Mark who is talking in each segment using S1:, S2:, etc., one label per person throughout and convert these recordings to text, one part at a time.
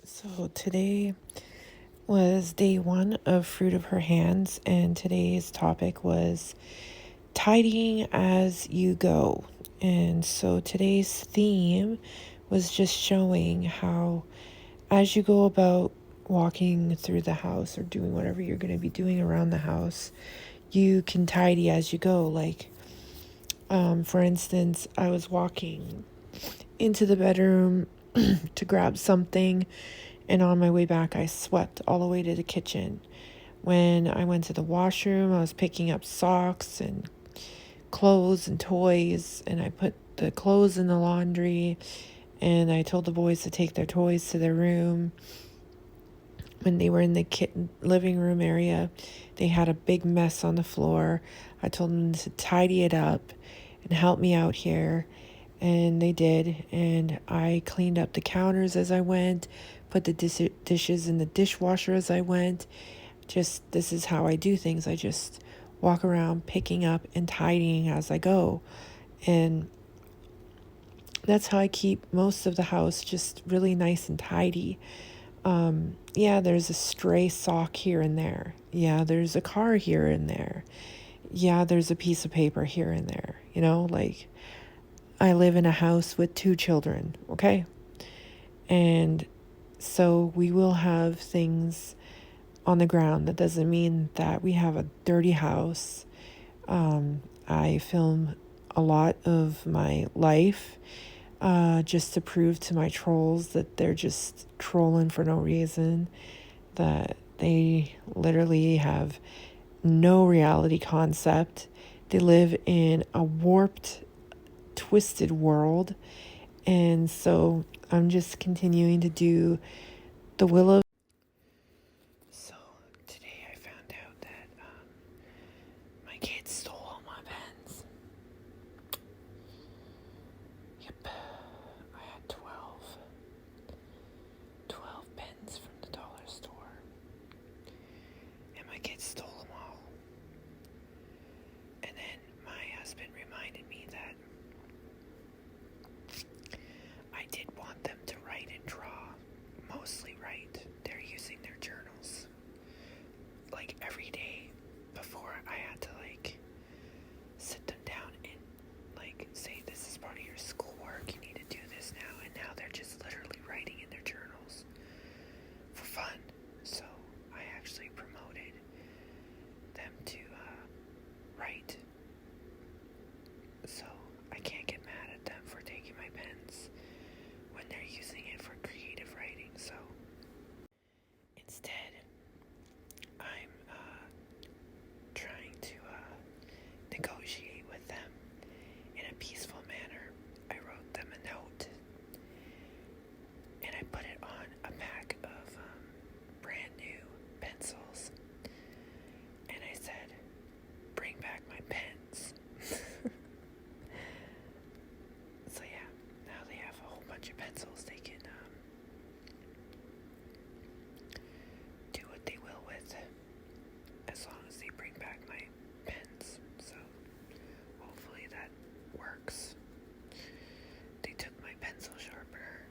S1: So today was day one of Fruit of Her Hands, and today's topic was tidying as you go. And so today's theme was just showing how, as you go about walking through the house or doing whatever you're going to be doing around the house, you can tidy as you go. For instance, I was walking into the bedroom to grab something, and on my way back, I swept all the way to the kitchen. When I went to the washroom, I was picking up socks and clothes and toys, and I put the clothes in the laundry, and I told the boys to take their toys to their room. When they were in the living room area, they had a big mess on the floor. I told them to tidy it up and help me out here, and they did. And I cleaned up the counters as I went, put the dishes in the dishwasher as I went. This is how I do things. I just walk around picking up and tidying as I go. And that's how I keep most of the house just really nice and tidy. Yeah, there's a stray sock here and there. Yeah, there's a car here and there. Yeah, there's a piece of paper here and there. I live in a house with 2 children, okay? And so we will have things on the ground. That doesn't mean that we have a dirty house. I film a lot of my life just to prove to my trolls that they're just trolling for no reason, that they literally have no reality concept. They live in a warped, twisted world. And so I'm just continuing to do the will of. So today I found out that my kids stole all my pens. Yep, I had 12 pens from the dollar store, and my kids stole them all. And then my husband reminded me that I did want them to write and draw, mostly write. They're using their journals like every day. Before I had to sit them down and say, this is part of your schoolwork, you need to do this now. And now they're just literally writing in their journals for fun. So I actually promoted them to write. So I can't get mad at them for taking my pens when they're using it for creative writing. So instead, I'm trying to negotiate with them in a peaceful manner. I wrote them a note, and I put it on a pack of brand new pencils, and I said, bring back my pens. So yeah, now they have a whole bunch of pencils they can do what they will with, as long as they bring back my pens. So hopefully that works. They took my pencil sharpener.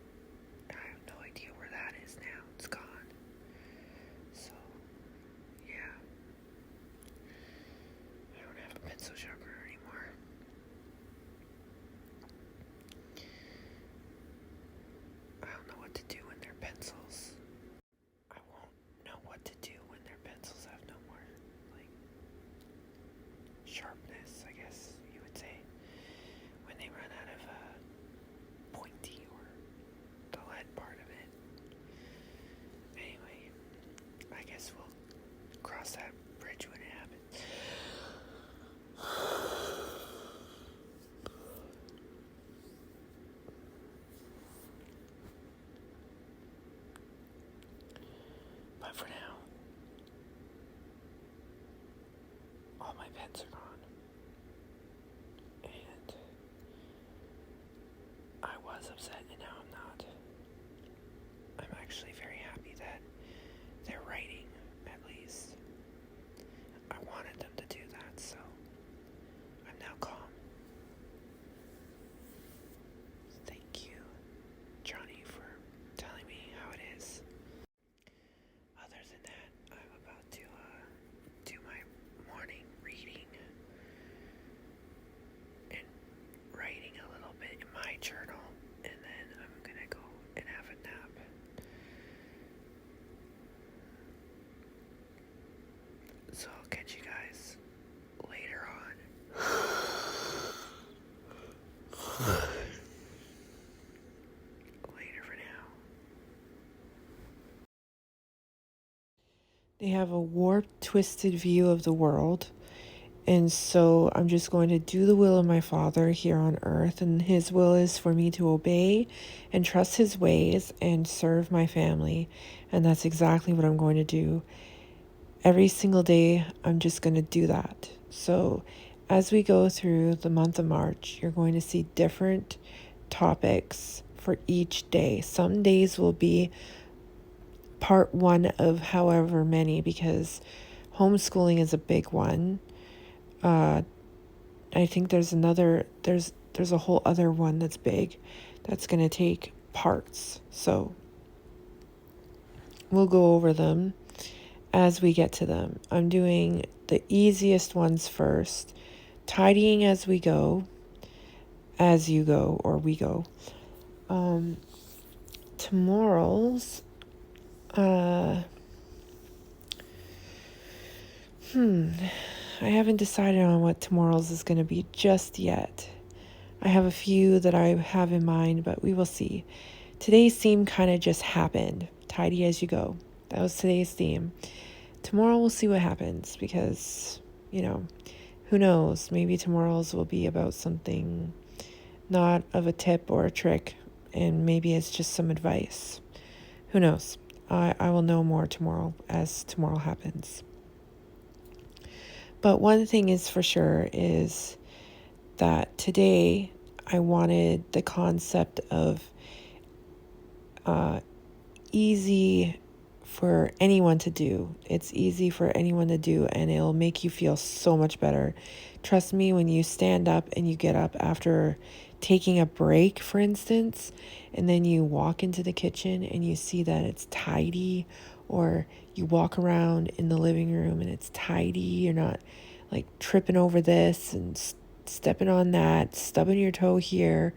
S1: I have no idea where that is now. It's gone. So yeah, I don't have a pencil sharpener anymore. I don't know what to do when their pencils. I won't know what to do when their pencils have no more, sharpness, I guess you would say. When they run out of pointy or the lead part of it. Anyway, I guess we'll cross that bridge when it happens. But for now, all my pens are gone. And I was upset, and now I'm not. I'm actually very happy that they're writing, at least. I wanted them to do that, so I'm now calm. Thank you, Johnny, for telling me how it is. They have a warped, twisted view of the world. And so I'm just going to do the will of my Father here on earth. And His will is for me to obey and trust His ways and serve my family. And that's exactly what I'm going to do. Every single day, I'm just going to do that. So as we go through the month of March, you're going to see different topics for each day. Some days will be part one of however many, because homeschooling is a big one. I think there's a whole other one that's big that's going to take parts. So we'll go over them as we get to them. I'm doing the easiest ones first. Tidying as we go, as you go, or we go. Tomorrow's, I haven't decided on what tomorrow's is going to be just yet. I have a few that I have in mind, but we will see. Today's theme kind of just happened. Tidy as you go. That was today's theme. Tomorrow we'll see what happens, because, who knows? Maybe tomorrow's will be about something not of a tip or a trick, and maybe it's just some advice. Who knows? I will know more tomorrow as tomorrow happens. But one thing is for sure is that today I wanted the concept of easy for anyone to do. It's easy for anyone to do, and it'll make you feel so much better. Trust me, when you stand up and you get up after taking a break, for instance, and then you walk into the kitchen and you see that it's tidy, or you walk around in the living room and it's tidy, you're not like tripping over this and stepping on that, stubbing your toe here,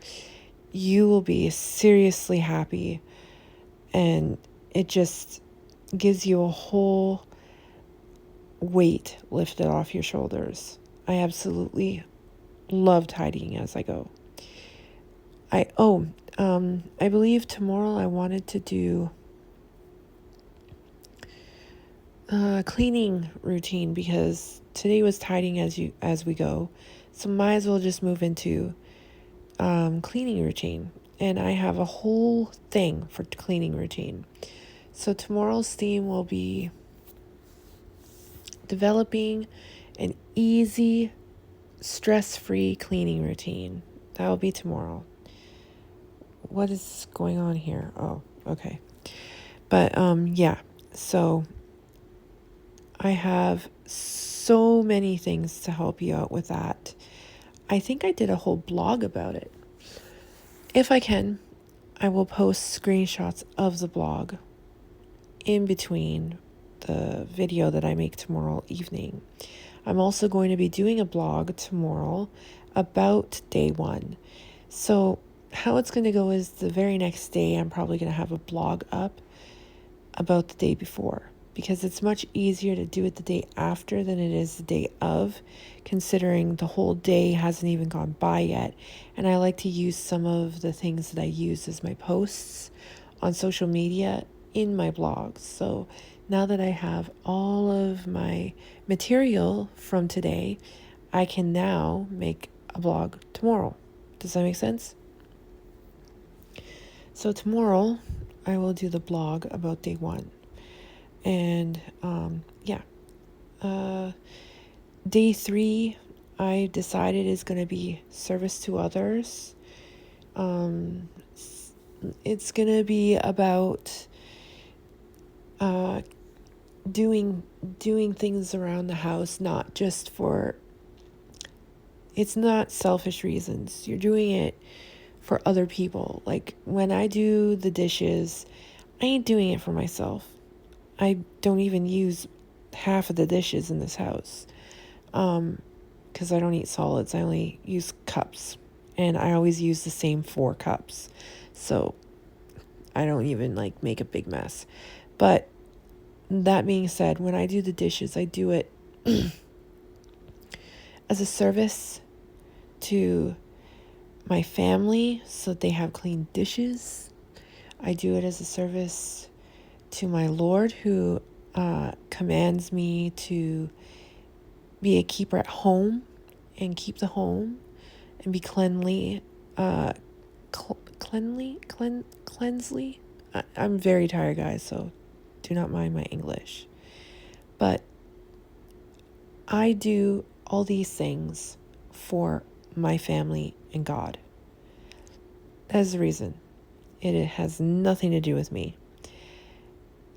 S1: you will be seriously happy. And it just gives you a whole weight lifted off your shoulders. I absolutely love tidying as I go. I believe tomorrow I wanted to do a cleaning routine, because today was tidying as we go. So might as well just move into cleaning routine. And I have a whole thing for cleaning routine. So tomorrow's theme will be developing an easy, stress-free cleaning routine. That will be tomorrow. What is going on here? Oh, okay. But yeah, so I have so many things to help you out with that. I think I did a whole blog about it. If I can, I will post screenshots of the blog in between the video that I make tomorrow evening. I'm also going to be doing a blog tomorrow about day one. So how it's going to go is the very next day, I'm probably going to have a blog up about the day before, because it's much easier to do it the day after than it is the day of, considering the whole day hasn't even gone by yet. And I like to use some of the things that I use as my posts on social media in my blogs. So now that I have all of my material from today, I can now make a blog tomorrow. Does that make sense? So tomorrow I will do the blog about day one. And day 3 I decided is going to be service to others. It's going to be about doing things around the house, not just for, it's not selfish reasons. You're doing it for other people. Like when I do the dishes, I ain't doing it for myself. I don't even use half of the dishes in this house, because I don't eat solids. I only use cups, and I always use the same 4 cups. So I don't even make a big mess. But that being said, when I do the dishes, I do it as a service to my family so that they have clean dishes. I do it as a service to my Lord, who commands me to be a keeper at home and keep the home and be cleanly, cleansly. I'm very tired, guys, so do not mind my English. But I do all these things for my family and God. That's the reason. It has nothing to do with me.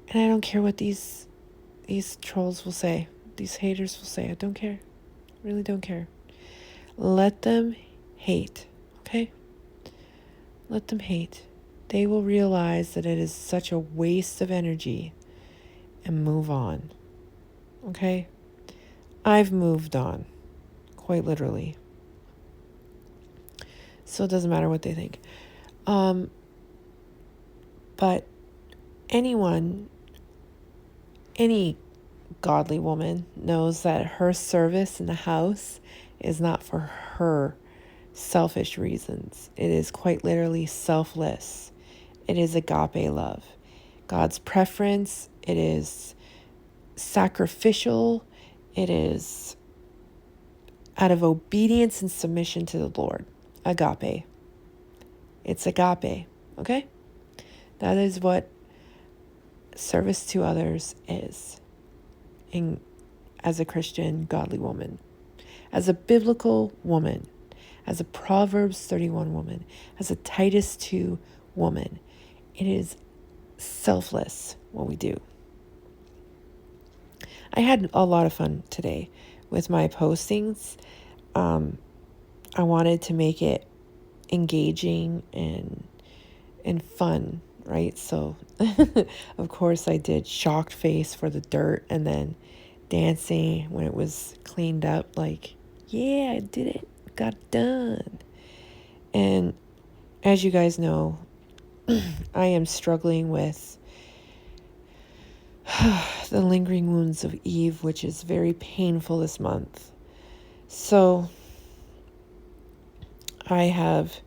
S1: And I don't care what these trolls will say. These haters will say. I don't care. Really don't care. Let them hate. Okay? Let them hate. They will realize that it is such a waste of energy and move on. Okay? I've moved on. Quite literally. So it doesn't matter what they think. But any godly woman knows that her service in the house is not for her selfish reasons. It is quite literally selfless. It is agape love. God's preference. It is sacrificial. It is out of obedience and submission to the Lord. Agape. It's agape. Okay? That is what service to others is as a Christian, godly woman, as a biblical woman, as a Proverbs 31 woman, as a Titus 2 woman. It is selfless what we do. I had a lot of fun today with my postings. I wanted to make it engaging and fun, right? So, of course, I did shocked face for the dirt and then dancing when it was cleaned up, like, yeah, I did it, got it done. And as you guys know, I am struggling with the lingering wounds of Eve, which is very painful this month. So I have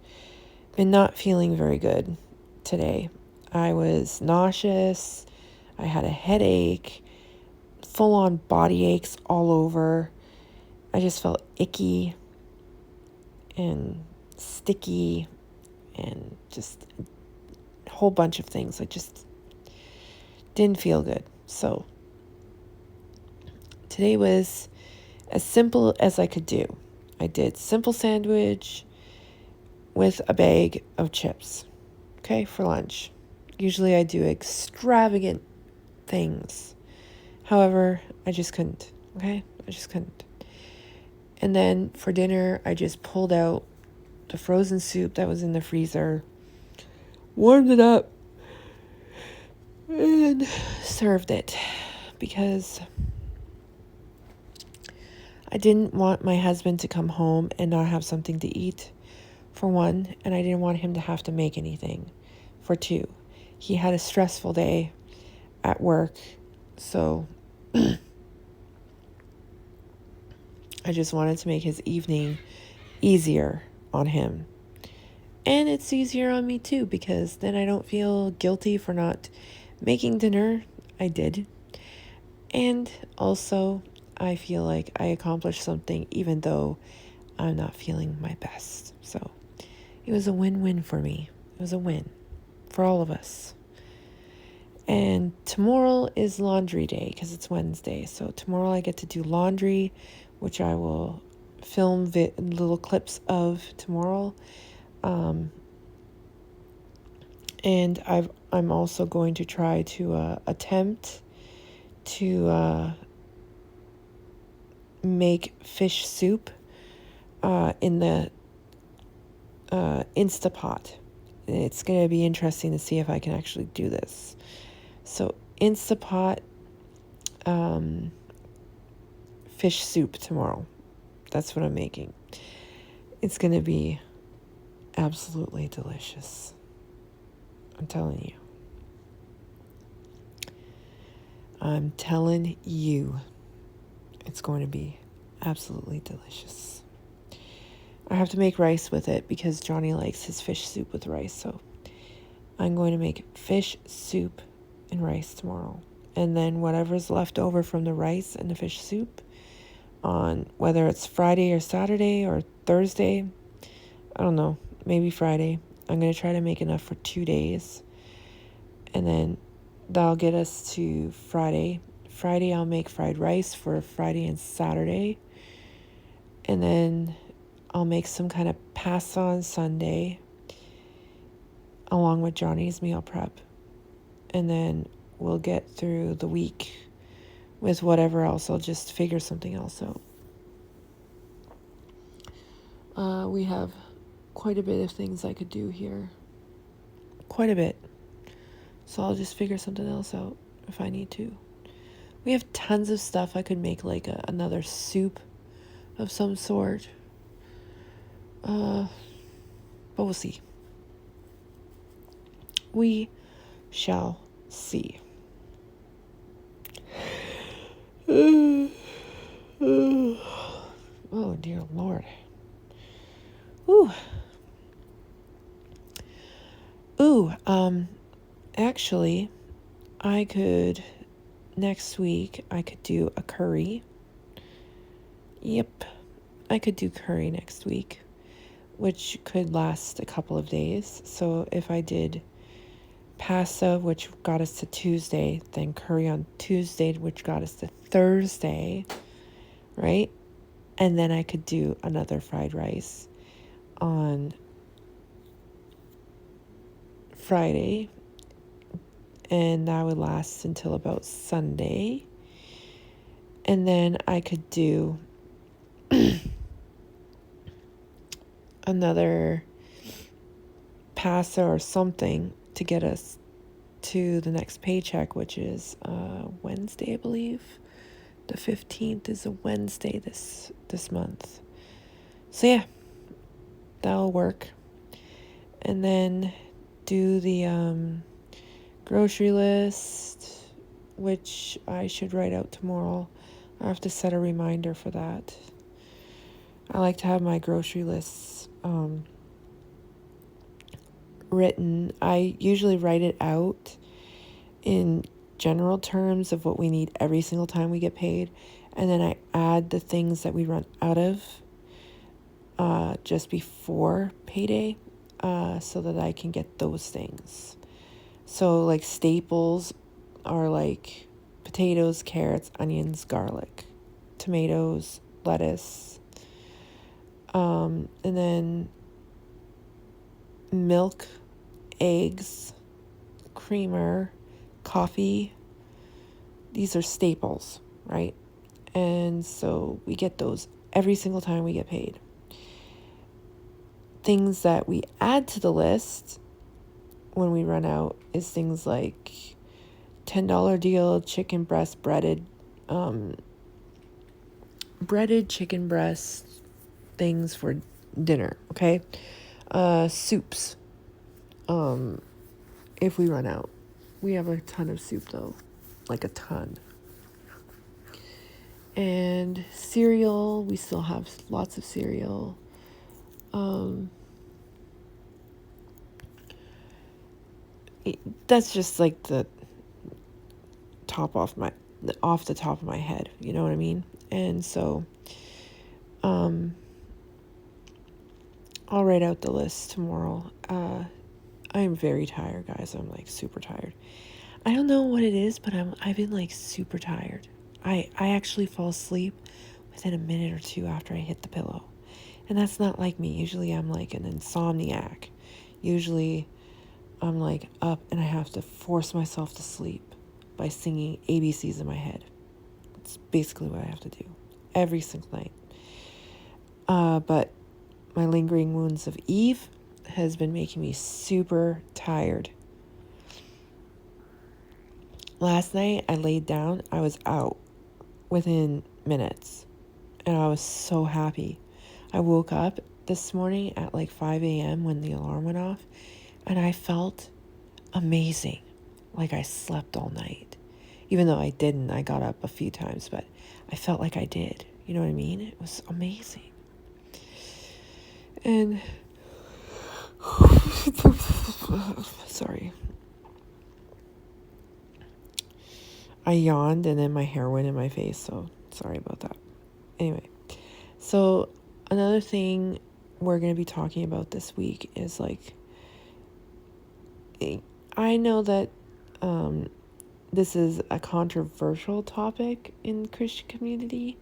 S1: been not feeling very good today. I was nauseous. I had a headache, full-on body aches all over. I just felt icky and sticky and just a whole bunch of things. I just didn't feel good. So today was as simple as I could do. I did simple sandwich with a bag of chips, okay, for lunch. Usually I do extravagant things. However, I just couldn't, okay? I just couldn't. And then for dinner, I just pulled out the frozen soup that was in the freezer, warmed it up, and served it because I didn't want my husband to come home and not have something to eat, for one, and I didn't want him to have to make anything, for two. He had a stressful day at work, so I just wanted to make his evening easier on him. And it's easier on me too, because then I don't feel guilty for not making dinner. I did. And also, I feel like I accomplished something even though I'm not feeling my best. So it was a win-win for me. It was a win for all of us. And tomorrow is laundry day because it's Wednesday. So tomorrow I get to do laundry, which I will film little clips of tomorrow. And I'm also going to try to attempt to make fish soup in the Instapot. It's going to be interesting to see if I can actually do this. So Instapot fish soup tomorrow. That's what I'm making. It's going to be absolutely delicious. I'm telling you. I'm telling you. It's going to be absolutely delicious. I have to make rice with it because Johnny likes his fish soup with rice. So I'm going to make fish soup and rice tomorrow. And then whatever's left over from the rice and the fish soup on whether it's Friday or Saturday or Thursday, I don't know, maybe Friday. I'm going to try to make enough for 2 days. And then that'll get us to Friday. Friday, I'll make fried rice for Friday and Saturday. And then I'll make some kind of pasta on Sunday along with Johnny's meal prep. And then we'll get through the week with whatever else. I'll just figure something else out. We have quite a bit of things I could do here. Quite a bit. So I'll just figure something else out if I need to. We have tons of stuff. I could make like another soup of some sort. But we'll see. We shall see. Oh dear Lord. Actually, next week, I could do a curry. Yep, I could do curry next week, which could last a couple of days. So if I did pasta, which got us to Tuesday, then curry on Tuesday, which got us to Thursday, right? And then I could do another fried rice on Friday, and that would last until about Sunday. And then I could do another pasta or something to get us to the next paycheck, which is Wednesday, I believe. The 15th is a Wednesday this month. So yeah, that'll work. And then do the grocery list, which I should write out tomorrow. I have to set a reminder for that. I like to have my grocery lists written. I usually write it out in general terms of what we need every single time we get paid, and then I add the things that we run out of just before payday, so that I can get those things. So like staples are like potatoes, carrots, onions, garlic, tomatoes, lettuce, and then milk, eggs, creamer, coffee. These are staples, right? And so we get those every single time we get paid. Things that we add to the list when we run out is things like $10 deal chicken breast breaded chicken breast things for dinner, okay? Soups. If we run out. We have a ton of soup though. Like a ton. And cereal, we still have lots of cereal. That's just like the off the top of my head, you know what I mean? And so I'll write out the list tomorrow. I am very tired, guys. I'm like super tired. I don't know what it is, but I've been like super tired. I actually fall asleep within a minute or two after I hit the pillow. And that's not like me. Usually I'm like an insomniac. Usually I'm like up and I have to force myself to sleep by singing ABCs in my head. It's basically what I have to do every single night. But my lingering wounds of Eve has been making me super tired. Last night I laid down, I was out within minutes, and I was so happy. I woke up this morning at like 5 a.m. when the alarm went off, and I felt amazing, like I slept all night. Even though I didn't, I got up a few times, but I felt like I did. You know what I mean? It was amazing. And sorry. I yawned and then my hair went in my face, so sorry about that. Anyway, so another thing we're going to be talking about this week is like, I know that this is a controversial topic in the Christian community,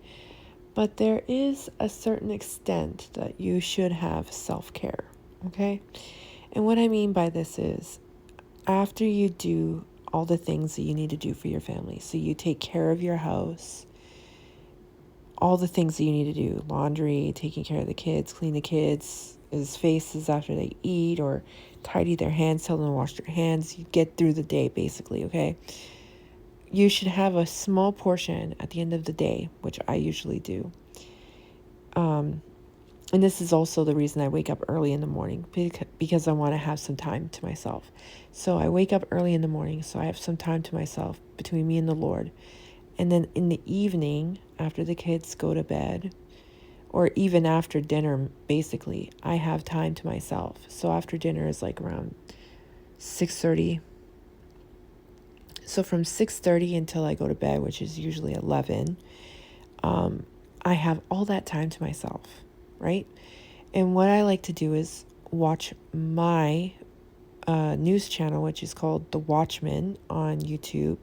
S1: but there is a certain extent that you should have self-care, okay? And what I mean by this is, after you do all the things that you need to do for your family, so you take care of your house, all the things that you need to do, laundry, taking care of the kids, clean the kids' faces after they eat, or tidy their hands, tell them to wash their hands, you get through the day basically, okay? You should have a small portion at the end of the day, which I usually do. And this is also the reason I wake up early in the morning, because I want to have some time to myself. So I wake up early in the morning, so I have some time to myself between me and the Lord. And then in the evening, after the kids go to bed, or even after dinner, basically, I have time to myself. So after dinner is like around 6:30. So from 6:30 until I go to bed, which is usually 11, I have all that time to myself, right? And what I like to do is watch my news channel, which is called The Watchman on YouTube,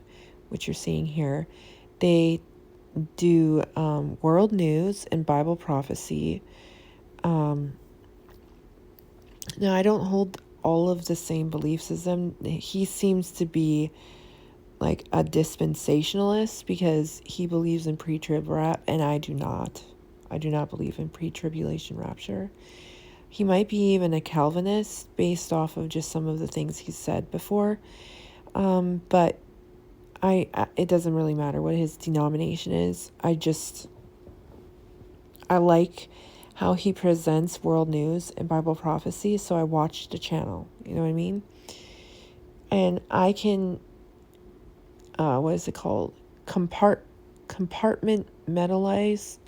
S1: which you're seeing here. They do world news and Bible prophecy. Now, I don't hold all of the same beliefs as them. He seems to be like a dispensationalist because he believes in pre-trib rap, and I do not. I do not believe in pre-tribulation rapture. He might be even a Calvinist based off of just some of the things he's said before. But it doesn't really matter what his denomination is. I like how he presents world news and Bible prophecy, so I watch the channel. You know what I mean? And I can, what is it called? Compartmentalize.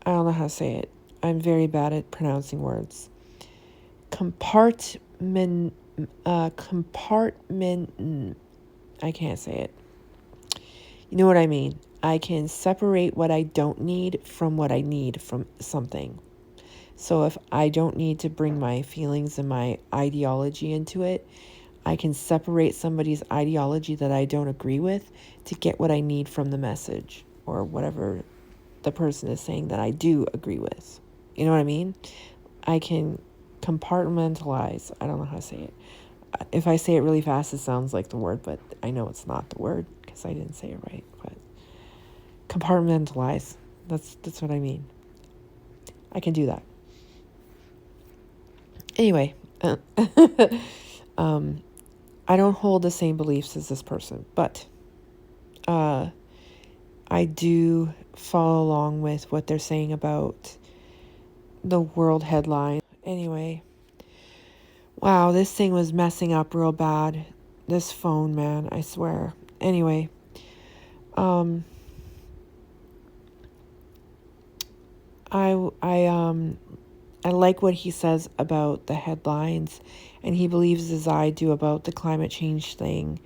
S1: I don't know how to say it. I'm very bad at pronouncing words. Compartment. I can't say it. You know what I mean? I can separate what I don't need from what I need from something. So if I don't need to bring my feelings and my ideology into it, I can separate somebody's ideology that I don't agree with to get what I need from the message or whatever the person is saying that I do agree with. You know what I mean? I can compartmentalize. I don't know how to say it. If I say it really fast, it sounds like the word, but I know it's not the word because I didn't say it right. But compartmentalize. That's what I mean. I can do that. Anyway, I don't hold the same beliefs as this person, but I do follow along with what they're saying about the world headline. Anyway, wow, this thing was messing up real bad. This phone, man, I swear. Anyway, I like what he says about the headlines, and he believes as I do about the climate change thing.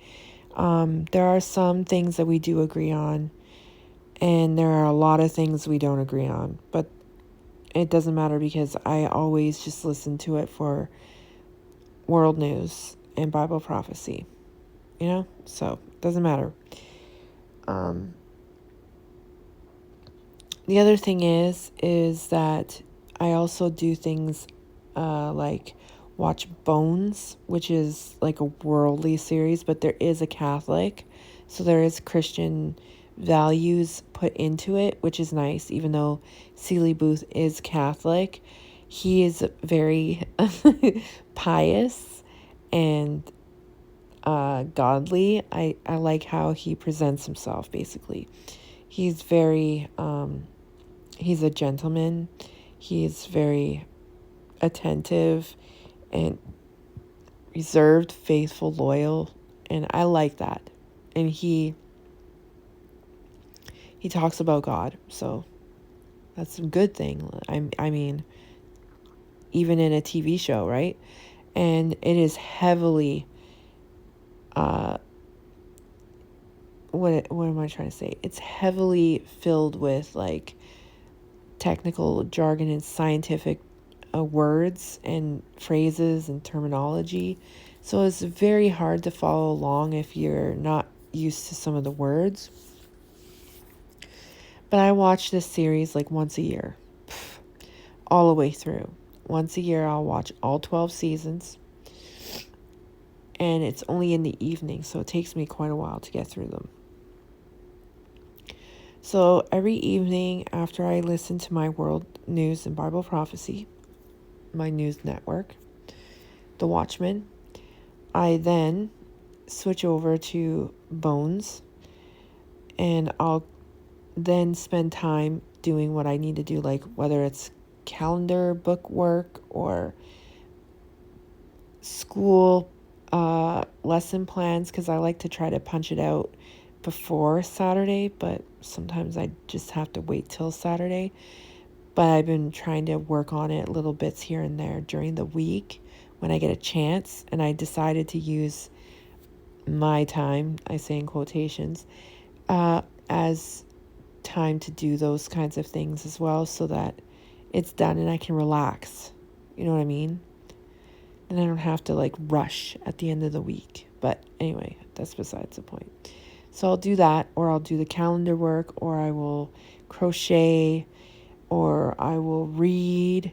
S1: There are some things that we do agree on, and there are a lot of things we don't agree on, but it doesn't matter because I always just listen to it for world news and Bible prophecy, you know? So, it doesn't matter. The other thing is that I also do things like watch Bones, which is like a worldly series, but there is a Catholic, so there is Christian values put into it, which is nice. Even though Seeley Booth is Catholic, he is very pious and godly. I like how he presents himself, basically. He's very, he's a gentleman. He's very attentive and reserved, faithful, loyal, and I like that. And he talks about God, so that's a good thing. I mean, even in a TV show, right? And it is heavily what am I trying to say? It's heavily filled with like technical jargon and scientific words and phrases and terminology. So it's very hard to follow along if you're not used to some of the words. But I watch this series like once a year, all the way through. Once a year, I'll watch all 12 seasons. And it's only in the evening, so it takes me quite a while to get through them. So every evening after I listen to my World News and Bible Prophecy, my news network, The Watchman, I then switch over to Bones, and I'll then spend time doing what I need to do, like whether it's calendar, book work, or school lesson plans, because I like to try to punch it out before Saturday, but sometimes I just have to wait till Saturday. But I've been trying to work on it little bits here and there during the week when I get a chance, and I decided to use my time, I say in quotations, as time to do those kinds of things as well, so that it's done and I can relax. You know what I mean? And I don't have to like rush at the end of the week. But anyway, that's besides the point. So I'll do that, or I'll do the calendar work, or I will crochet, or I will read,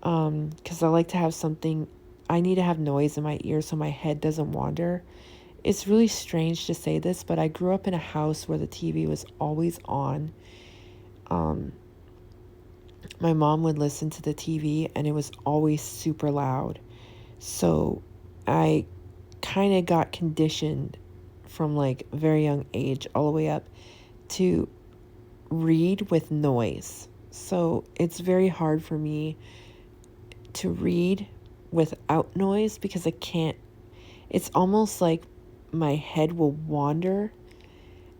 S1: because I like to have something. I need to have noise in my ear so my head doesn't wander. It's really strange to say this, but I grew up in a house where the TV was always on. My mom would listen to the TV and it was always super loud. So I kind of got conditioned from like a very young age all the way up to read with noise. So it's very hard for me to read without noise because I can't. It's almost like my head will wander,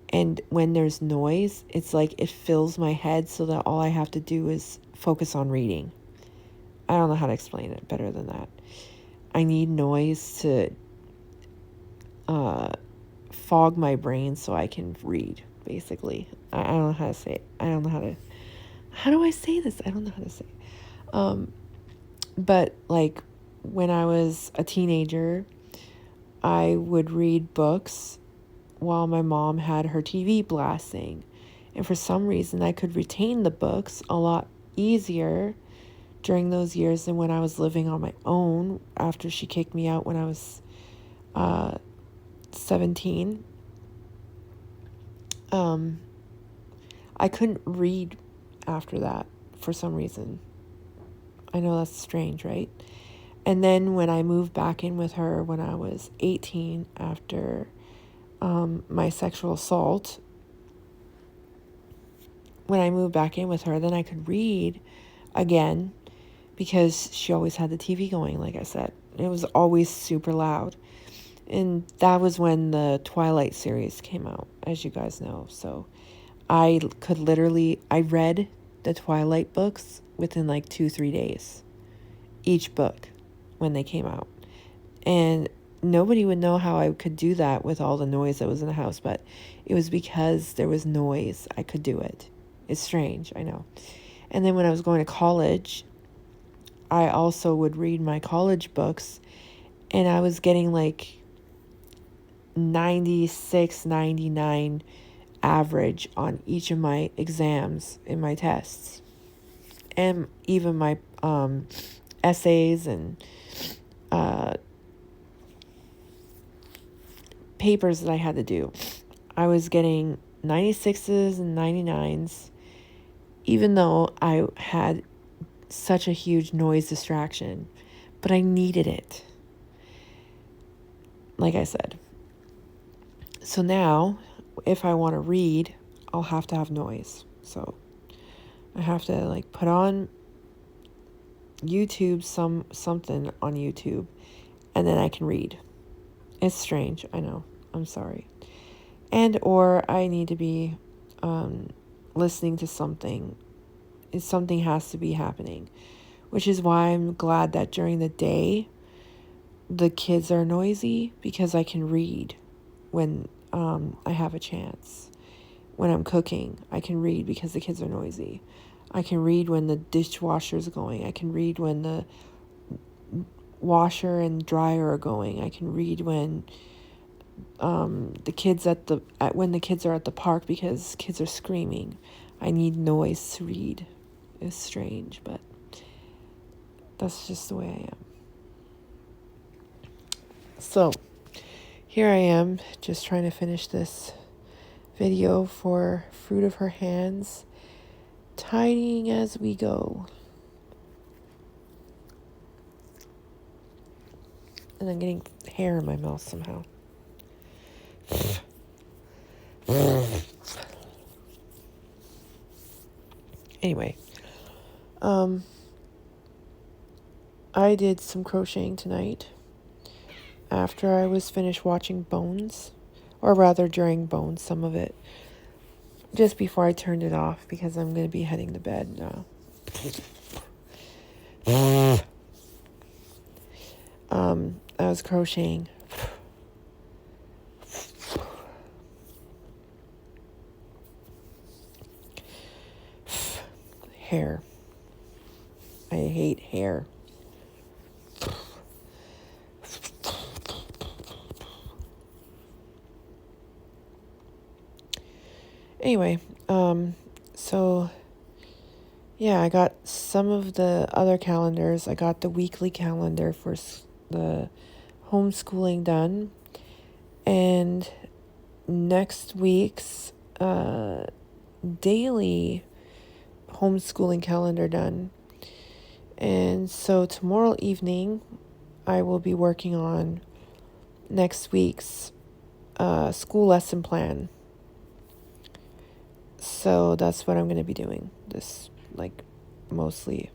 S1: and when there's noise, it's like it fills my head so that all I have to do is focus on reading. I don't know how to explain it better than that. I need noise to fog my brain so I can read, basically. I don't know how to say it. How do I say this? I don't know how to say it. But like when I was a teenager, I would read books while my mom had her TV blasting. And for some reason, I could retain the books a lot easier during those years than when I was living on my own after she kicked me out when I was 17. I couldn't read after that for some reason. I know that's strange, right? And then when I moved back in with her when I was 18 after my sexual assault, when I moved back in with her, then I could read again because she always had the TV going, like I said. It was always super loud. And that was when the Twilight series came out, as you guys know. So I read the Twilight books within like 2-3 days, each book when they came out. And nobody would know how I could do that with all the noise that was in the house, but it was because there was noise. I could do it. It's strange, I know. And then when I was going to college, I also would read my college books, and I was getting like 96, 99 average on each of my exams in my tests, and even my essays and papers that I had to do. I was getting 96s and 99s, even though I had such a huge noise distraction, but I needed it, like I said. So now, if I want to read, I'll have to have noise. So I have to like put on YouTube, something on YouTube, and then I can read. It's strange, I know. I'm sorry. And or I need to be listening to something. Something has to be happening, which is why I'm glad that during the day the kids are noisy, because I can read when I have a chance. When I'm cooking, I can read because the kids are noisy. I can read when the dishwasher's going. I can read when the washer and dryer are going. I can read when the kids when the kids are at the park because kids are screaming. I need noise to read. It's strange, but that's just the way I am. So here I am, just trying to finish this video for Fruit of Her Hands, tidying as we go. And I'm getting hair in my mouth somehow. Anyway, I did some crocheting tonight after I was finished watching Bones, or rather during Bones, some of it, just before I turned it off because I'm going to be heading to bed now. I was crocheting hair. I hate hair. Anyway, so yeah, I got some of the other calendars. I got the weekly calendar for the homeschooling done, and next week's daily homeschooling calendar done. And so tomorrow evening, I will be working on next week's school lesson plan. So that's what I'm going to be doing. This, mostly.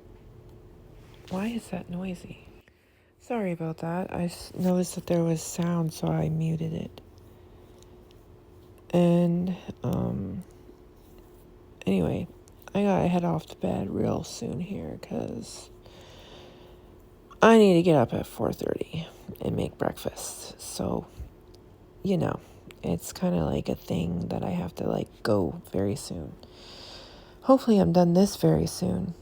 S1: Why is that noisy? Sorry about that. I noticed that there was sound, so I muted it. And, anyway, I gotta head off to bed real soon here, because I need to get up at 4:30 and make breakfast. So, it's kind of like a thing that I have to, go very soon. Hopefully I'm done this very soon.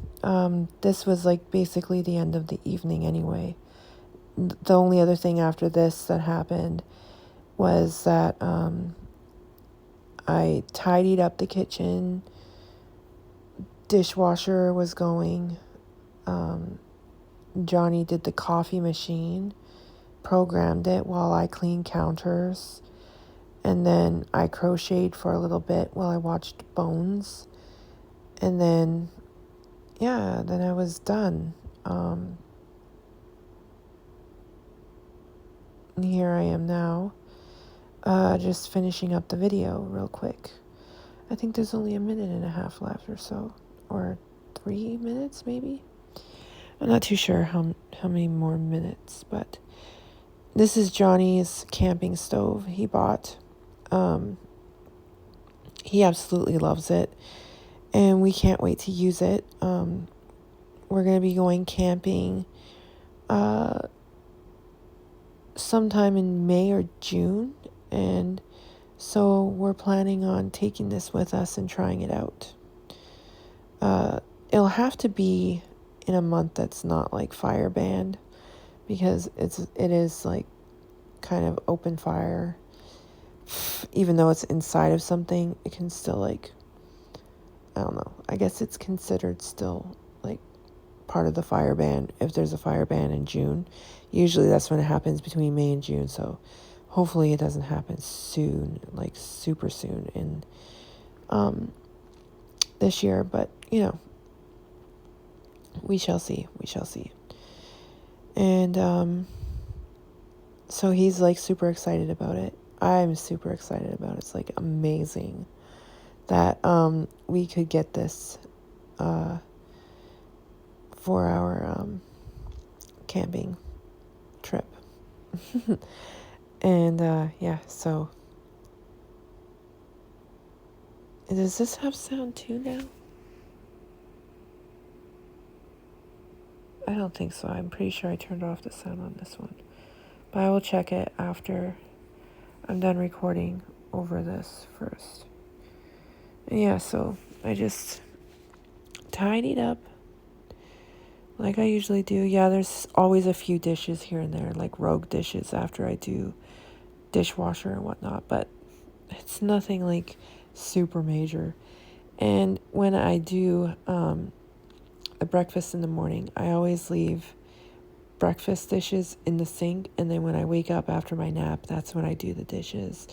S1: This was, basically the end of the evening anyway. The only other thing after this that happened was that I tidied up the kitchen. Dishwasher was going. Johnny did the coffee machine, programmed it while I cleaned counters. And then I crocheted for a little bit while I watched Bones. And then, then I was done. And here I am now, just finishing up the video real quick. I think there's only 1.5 minutes left or so, or 3 minutes maybe. I'm not too sure how many more minutes, but this is Johnny's camping stove he bought. He absolutely loves it, and we can't wait to use it. We're going to be going camping sometime in May or June, and so we're planning on taking this with us and trying it out. It'll have to be in a month that's not fire banned, because it is kind of open fire. Even though it's inside of something, it can still I don't know. I guess it's considered still part of the fire ban if there's a fire ban in June. Usually that's when it happens, between May and June. So hopefully it doesn't happen soon, super soon in this year. But we shall see. And so he's super excited about it. I'm super excited about it. It's amazing that we could get this for our camping trip. And so does this have sound too now? I don't think so. I'm pretty sure I turned off the sound on this one, but I will check it after I'm done recording. over this first. And yeah, so I just tidied up like I usually do. Yeah, there's always a few dishes here and there, like rogue dishes after I do dishwasher and whatnot, but it's nothing like super major. And when I do the breakfast in the morning, I always leave breakfast dishes in the sink, and then when I wake up after my nap, that's when I do the dishes.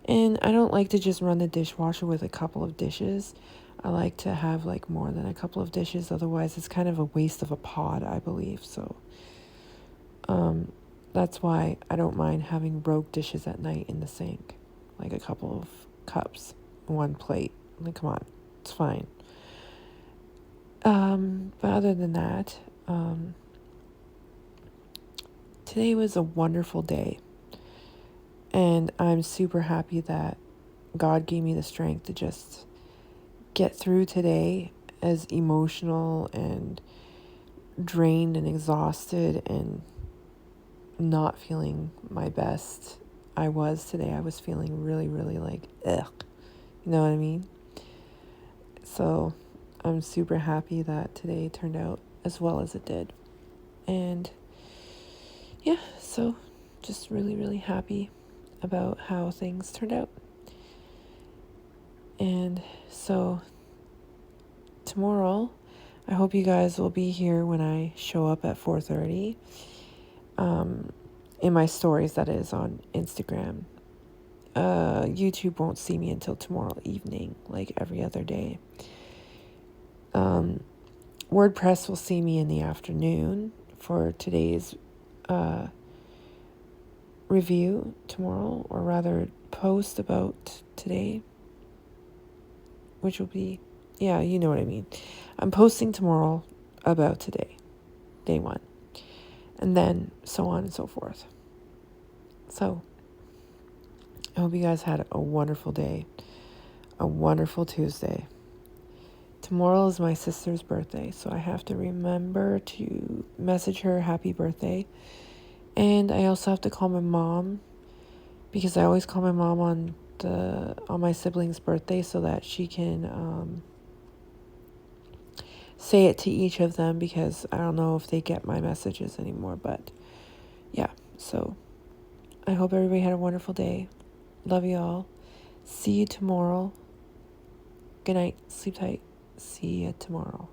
S1: And I don't like to just run the dishwasher with a couple of dishes. I like to have like more than a couple of dishes, otherwise it's kind of a waste of a pot, I believe. So that's why I don't mind having rogue dishes at night in the sink, like a couple of cups, one plate. Like, come on, it's fine. But other than that, today was a wonderful day, and I'm super happy that God gave me the strength to just get through today, as emotional and drained and exhausted and not feeling my best I was today. I was feeling really, really like, ugh. You know what I mean? So I'm super happy that today turned out as well as it did. And yeah, so just really, really happy about how things turned out. And so tomorrow, I hope you guys will be here when I show up at 4:30. In my stories, that is, on Instagram. YouTube won't see me until tomorrow evening, like every other day. WordPress will see me in the afternoon for today's review tomorrow, or rather post about today, which will be, yeah, you know what I mean. I'm posting tomorrow about today, day 1, and then so on and so forth. So I hope you guys had a wonderful day, a wonderful Tuesday. Tomorrow is my sister's birthday, so I have to remember to message her happy birthday. And I also have to call my mom, because I always call my mom on my sibling's birthday so that she can say it to each of them, because I don't know if they get my messages anymore. But yeah, so I hope everybody had a wonderful day. Love you all. See you tomorrow. Good night. Sleep tight. See you tomorrow.